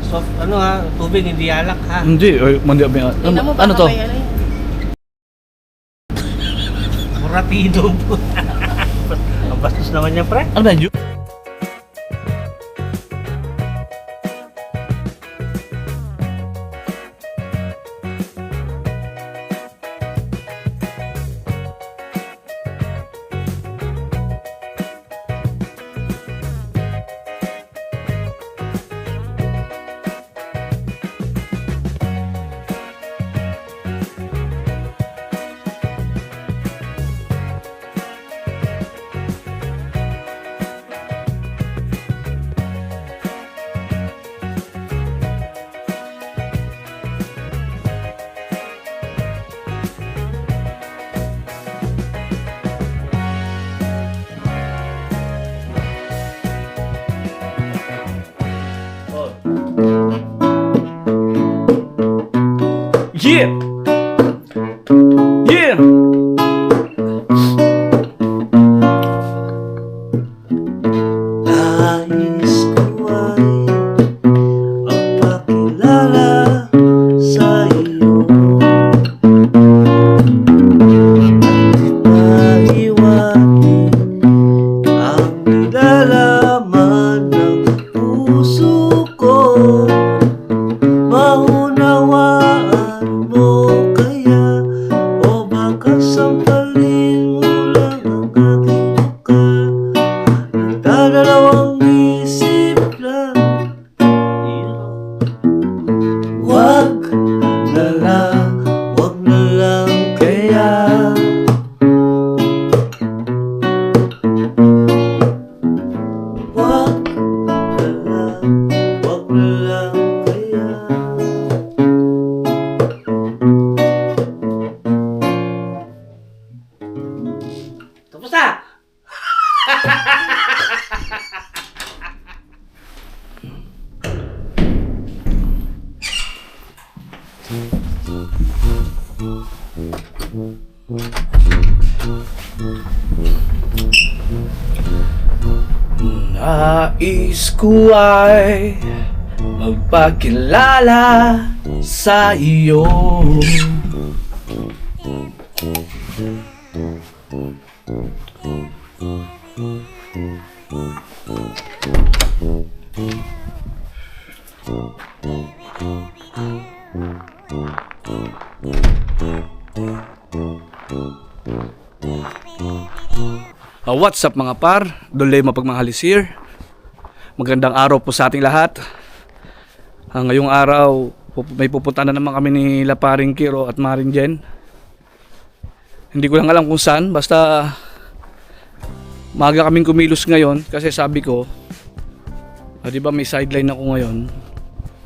Soft, ano ha, tubig, hindi alak ha. Hindi, Tingnan mo, ano baka to? may ano yun. Muratido po. Ang bastos naman niya, pre. Ano ba yun? Yeah! Yeah! Nais ko ay magpakilala sa iyo. Maiwanin ang nilalaman ng puso ko. Maunawaan mo kaya, o baka sampalin mo lang ang aking mukha. Nagdadalawang isip lang, wag na lang kaya. Wag na lang kaya. Tapos na! Nais ko ay magpakilala sa iyo. What's up mga par? Dulay mapagmahalis here. Magandang araw po sa ating lahat. Ngayong araw, may pupunta na naman kami ni Laparing Kiro at Maring Jen. Hindi ko lang alam kung saan, basta maaga kaming kumilos ngayon kasi sabi ko, di ba may sideline ako ngayon,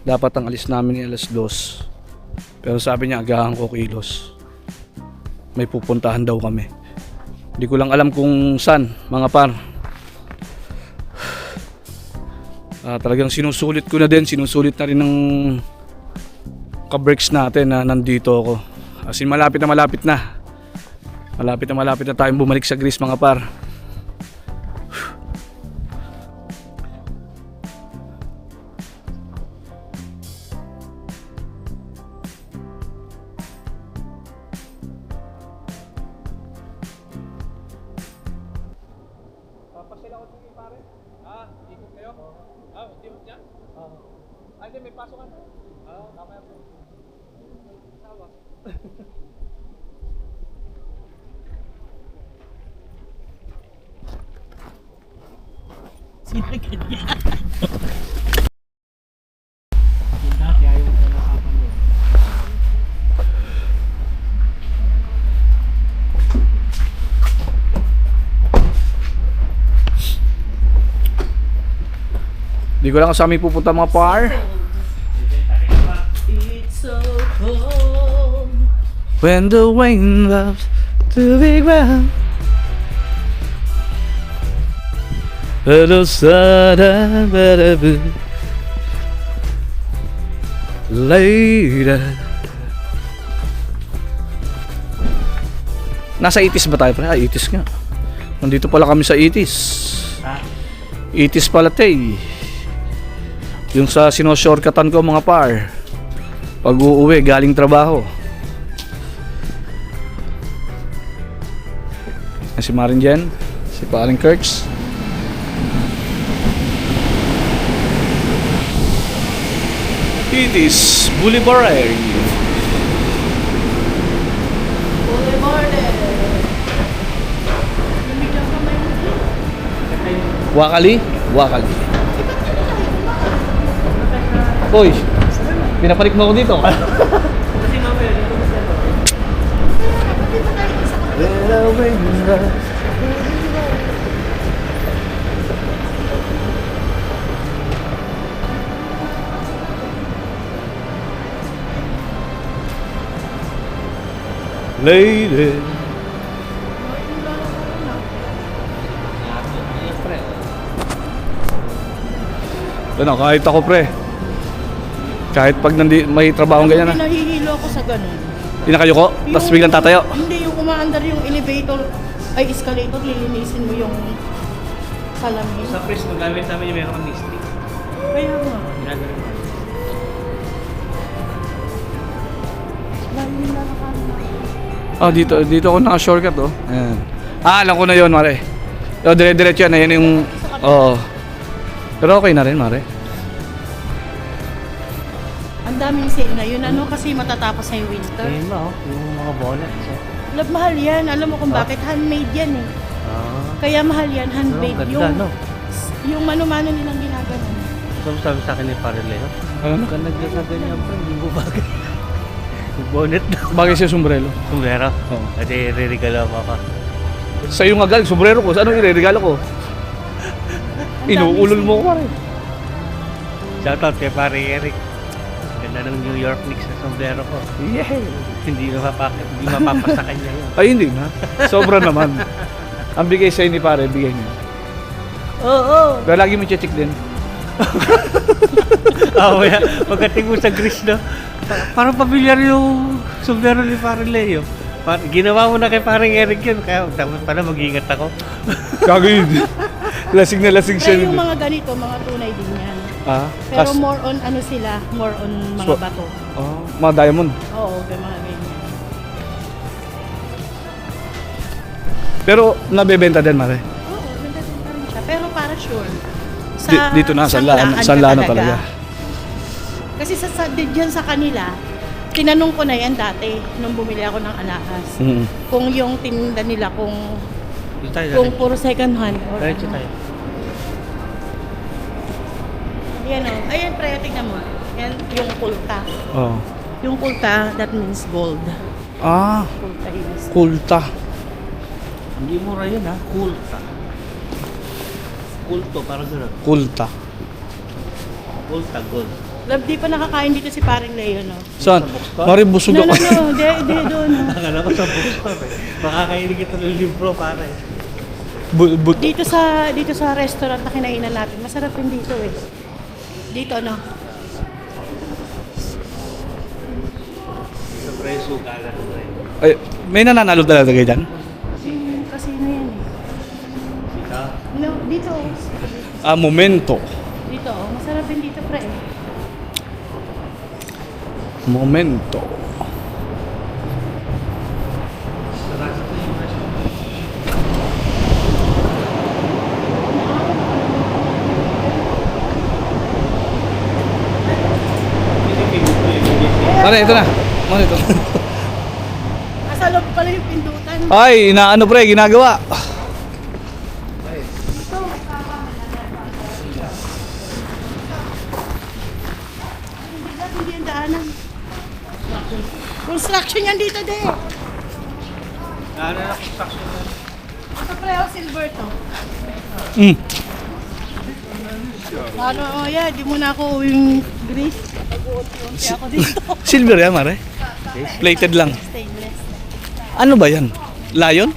dapat ang alis namin ay alas 2. Pero sabi niya agahan ko kilos. May pupuntahan daw kami. Hindi ko lang alam kung saan mga par. Talagang sinusulit ko na din, sinusulit na rin ng ka-breaks natin na nandito ako. As in malapit na malapit na. Malapit na tayong bumalik sa Greece mga par. Papasila ko sige pare. Ikot kayo? Ikot niya? Ay, di, may pasokan. Mamaya po. Tawa. Sino ganyan? Dati ayaw ko na kapanood. Hindi ko lang kasama pupunta mga par. It's so cold. When the wind loves to be ground, hello sada better later. Nasa itis ba tayo pre? Itis nga. Nandito pala kami sa itis. Itis pala tay. Yung sa sino-shortcutan ko mga par. Pag uuwi galing trabaho. Si Marin Jen, si Paring Kirks. It is Boulevard. Wakali? Wakali. Hoy, pinapanik mo ako dito. Lady. Ano, kahit ako pre. Kahit pag may trabaho ganyan na. Nahihilo ako sa ganun. Pinakayuko, tapos biglang tatayo. Hindi, yung umaandar yung elevator, ay escalator, lilinisin mo yung salamin. Sa press, magamit namin yung meron kang misty. Kaya nga. Ginagawa ko. Lalo yung lalakarin na. Dito ako naka-shortcut oh. Ayan. Alam ko na yon mare. Dire-diretso yan, ayan yung... Oo. Pero okay na rin, mare. Ang daming sale ngayon, ano, kasi matatapos na yung winter. Ayun ba, yung mga bonnet. So. Love, mahal yan. Alam mo kung bakit? Handmade yan eh. Kaya mahal yan, handmade. Ganda, no? Yung mano-mano nilang ginagawa. So, sabi sa akin ni Pare Leo, Ano? kung naglasagan pa, hindi mo bagay. Yung bonnet na. Bagay siya sombrero. Sumera. Oo. At i-regalo mo ka. Sa iyo nga gal, sombrero ko. Anong ireregalo ko? Inuulol mo ko pare. Shoutout kay Pare Eric. Ganda ng New York Knicks na sombrero ko. Yeah. Hindi mapapasa kanya yun. Ay hindi na. Sobra naman. Ang bigay sa'yo ni pare, bigay niya. Oo. Pero lagi mo check din. Kaya pagdating mo sa Greece, no? Parang pamilyar yung sombrero ni Pare Leo. Ginawa mo na kay Parang Eric yun, kaya dapat pala mag-iingat ako. Gagawin. Lasing na lasing siya. Pero yung mga ganito, mga tunay din yan. Pero Kas- more on ano sila, more on mga So- bato. mga diamond. Oo, may mga ganyan. Pero nabebenta din mare. Oo, ganda din pa rin siya. Pero para sure. Dito na, Sanlaan ka Sanlaan na talaga. Kasi dyan sa kanila, tinanong ko na yan dati nung bumili ako ng alahas. Mm. Kung yung tinda nila, kung Dito tayo. kung puro second hand. Or Diretso ano. tayo. Ayan o. Ayan, pre, tignan mo. Yan, yung kulta. Oh. Yung kulta, that means gold. Kulta is. Kulta. Hindi mura yun, ha? Kulta. Kulto, parang gano'n. Kulta. Kulta, gold. Love, di pa nakakain dito si Paring Leo, no? Saan? Mare busog No, ako. no, no. Di doon. No. Akala ko sa bookstore, eh. Makakainin kita ng libro, pare. Dito sa restaurant na kinainan natin, masarap din dito eh. Dito, no? Sa preso, kala ko rin. Ay, may nananalo talaga kayo dyan? Casino yan eh. Sika. No, dito. Momento. Dito, masarap din dito, pre. Momento. Mare, ito na. Mare, ito. Nasa loob pala yung pindutan. Ay, inaano pre, ginagawa. Hindi yung daanan. Construction yan dito, de. Ano na construction na? Ito preho, silver to. Mm. Ano, yeah, di mo na ako yung grease. Pag-uunti-unti ako dito. Silver yan, mare. Plated lang. Stainless. Ano ba yan? Lion?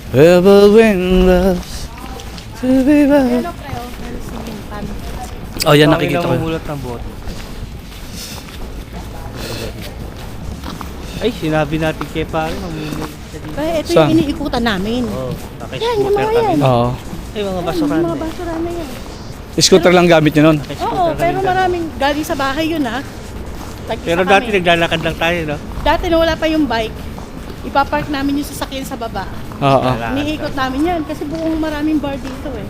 Ever when loves to be back. Ano preho? Ano singing pan? Oh, yan nakikita ko. Namumulot ng bote. Ay, sinabi natin kay pare, mamimili siya dito. Kaya ito Saan? yung iniikutan namin. Oo, Yan, yung nakiscooter mga kami. yan. Oo. Ay, mga Yan, basura yung na mga eh. basura na yan. Scooter lang gamit nyo nun. Oo, pero maraming galing sa bahay yun ha. Pero dati naglalakad lang tayo, no? Dati na wala pa yung bike, ipapark namin yung sasakyan sa baba. Oo. Iniikot namin yan kasi buong maraming bar dito eh.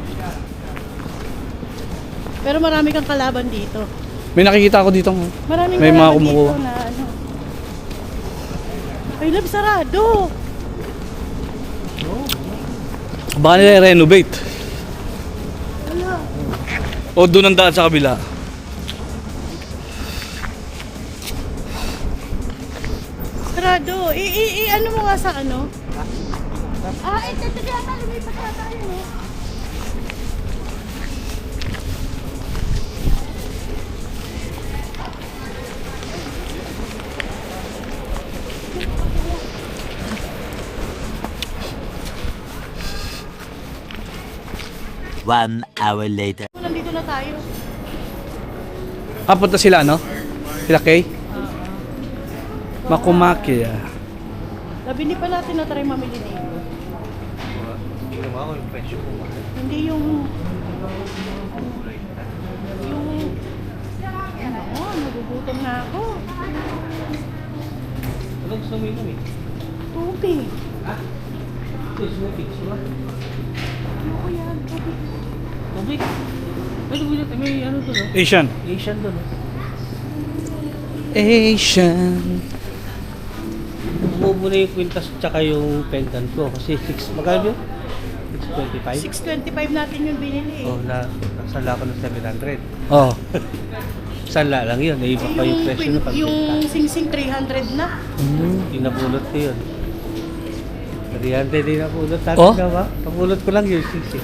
Pero marami kang kalaban dito. May nakikita ako dito. Maraming May mga kalaban kumukuha. dito na ano. Ay, lab, sarado. Baka nire-renovate. Wala. O doon ang daan sa kabila. Sarado. Ano mo nga sa ano? Ito yata. Lumipat na tayo, no? One hour later. Nandito na tayo. Punta sila, no? Sila Kay? Makumaki, ah. Nabili pa natin na try mamili dito. Hindi naman ako yung presyo ko. Hindi yung... Nagugutom na ako. Ano gusto mo yun eh? Tubig. Gusto mo picture ba? Ano ko yan? Tubig. Tubig? May ano doon, no? Asian. Asian doon, no? Asian. Bumubo na yung kwintas tsaka yung pendant ko. Kasi 6, magkano yun? 625? 625 natin yung binili. Oh, nasala ko ng 700. Oh. Sala lang yun. Naiba pa yung presyo na Yung pagbenta. sing-sing 300 na. Yung napulot ko yun. 300 din napulot. Dati Oh? na ba? Napulot ko lang yun, 6.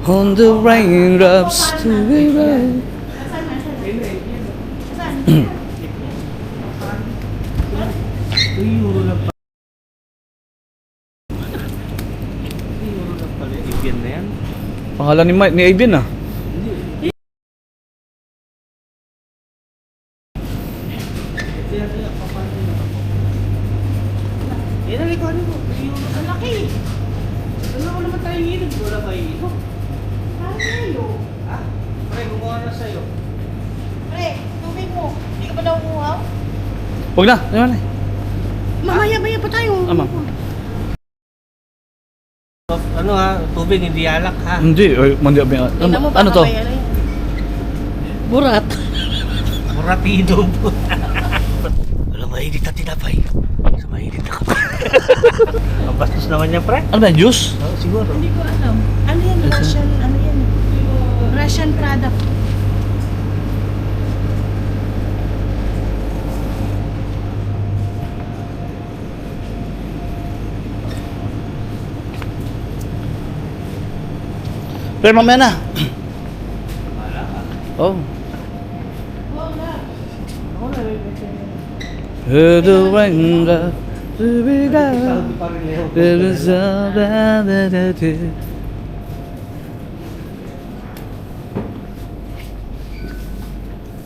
On the raindrops to be right. €2 lang pa. €2 lang pala yung Ibian na yan. Pangalan ni Aiden, ah. Yan ang ikaw mo. €2. Ang laki. Ano mo naman tayo hinog? Wala ba hinog? Ano tayo? Ha? Pre, gumawa na sa'yo. Pre, tubig mo. Hindi ka ba nauuhaw? Huwag na. Ano na? Mamaya pa tayo. Ma'am. Ano ha? Tubig, hindi alak ha? Hindi. Tingnan mo Ano baka to? may ano yan. Burat. Muratido po. Wala mainit na tinapay. Sa mainit na kape. Ang bastos naman niya, pre. Ano ba? Juice? Oh, siguro. Hindi ko alam. Ano yan? Russian, ano yan? Russian product. Pero mamaya na. Oh. Heard the raindrops to be down. There is a bad.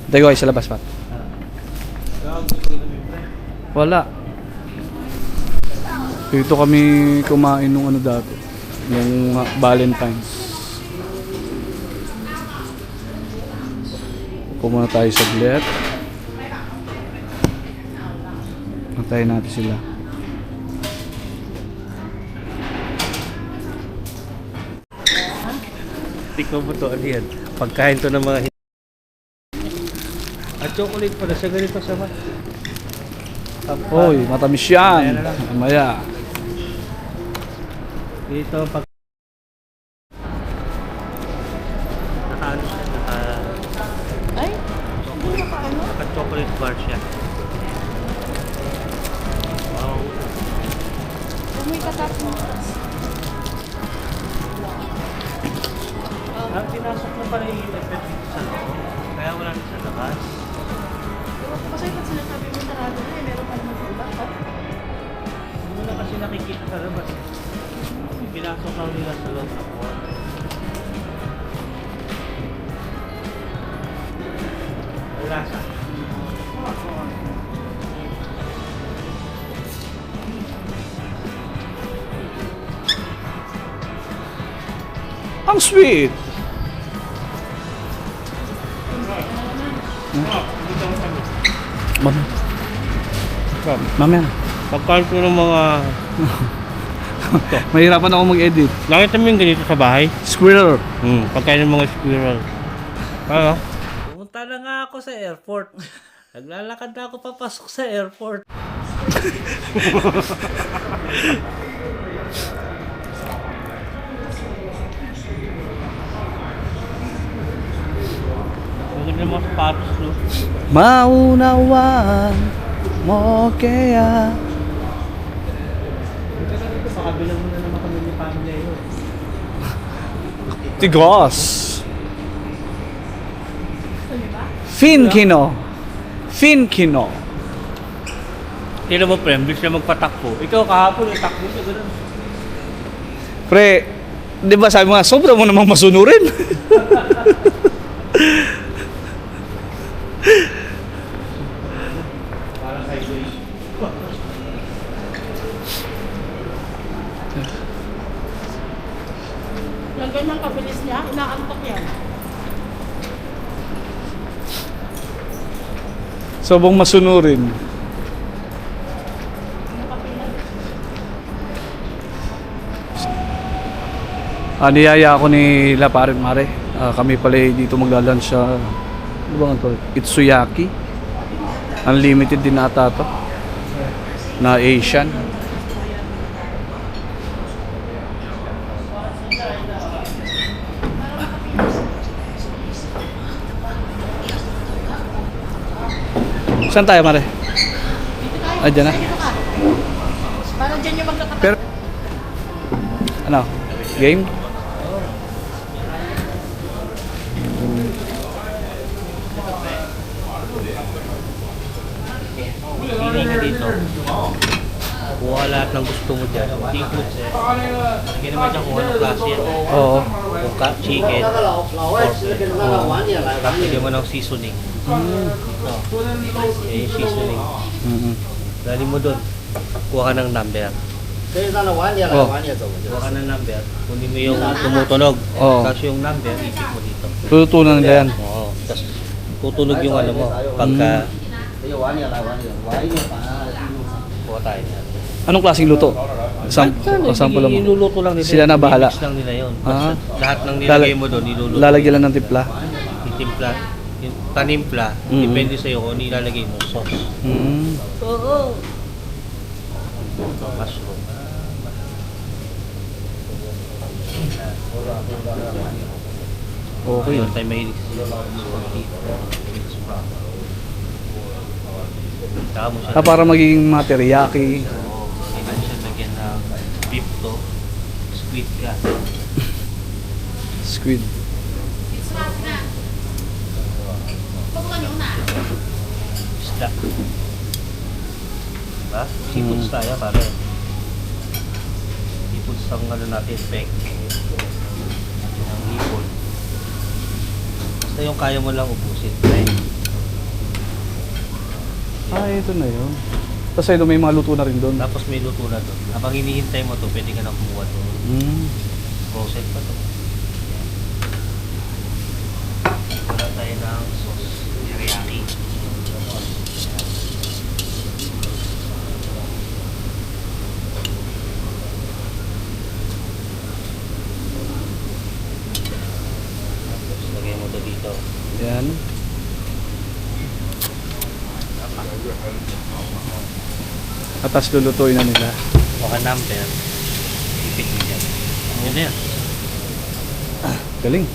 Tayo ay sa labas pa. Wala. Dito kami kumain nung ano dati. Nung Valentine's. Upo muna tayo saglit. Antayin natin sila. Tikman mo to, ano yan? Pagkain to ng mga at chocolate pala siya ganito sa mat. Hoy, matamis yan. Mamaya. Dito pag naka Ay, hindi mo pa ano? chocolate bar siya. Wow. May katapos. Ang pinasok na pala yung effect dito sa loob. Kaya wala na sa labas. Kasi pag sinasabi mo sarado na, meron pa naman iba. Hindi mo na kasi nakikita sa labas. Pinasok lang nila sa loob ng wall. Ang sweet. Mami. Mami. Pagkain ko ng mga... Mahirapan ako mag-edit. Nakita mo yung ganito sa bahay? Squirrel. Pagkain ng mga squirrel. Ano? Pumunta na nga ako sa airport. Naglalakad na ako papasok sa airport. Maganda mga sapatos, no? Maunawaan mo kaya. Pakabilang mo na naman kami ni Pamela yun. Tigos. Finkino. Finkino. Tira mo, pre, bilis na magpatakbo. Ikaw kahapon, yung takbo siya, gano'n. Pre, di ba sabi mo nga, sobra mo namang masunurin. Parang highway. Yung ganyang kabilis niya, inaantok yan. Sobong masunurin. Niyaya ako ni La Parin Mare. Kami pala dito magla-lunch sa ano ba ito? Itsuyaki. Unlimited din ata to. Na Asian. Saan tayo, Mare? Ah, dyan na. Parang dyan yung magkakatabi. Pero, ano? Game? Pili ka dito. Kuha lahat ng gusto mo dyan. Seafood, eh. Hindi naman dyan kung anong klase yan. Oo. Kung chicken, pork. Tapos lagyan mo ng seasoning. Ito. Yan yung seasoning. Dali mo doon. Kuha ka ng number. Oh. Kuha ka ng number. Kunin mo yung tumutunog. Oo. Tapos yung number, isip mo dito. Tututunan nila yan. Oo. Tapos tutunog yung ano mo. Pagka... Kuha tayo. Anong klaseng luto? Sample lang mo. Niluluto lang nila. Sila na bahala. Mix lang nila yun. Ah. Basta lahat ng nilagay mo doon, niluluto. Lalagyan lang ng timpla. Yung timpla, yung panimpla, depende sa'yo kung ano ilalagay mo. Sauce. Oo. Mushroom. Okay. Yun tayo mahilig. Saka mo siya. Para magiging teriyaki. Kailan siya lagyan ng beef to, squid ka. Squid. Isda. Diba? Seafoods tayo pare. Seafoods ang ano natin, peg. Ang hipon. Basta yung kaya mo lang ubusin. Ito na yun. Tapos ito may mga luto na rin doon. Tapos may luto na doon. Habang hinihintay mo to, pwede ka na kumuha to. Process pa to. Wala tayo ng sauce teriyaki. Tapos lagay mo to dito. Yan. At tas lulutuin na nila. Baka number. Ipit mo dyan. Yun na yan. Galing.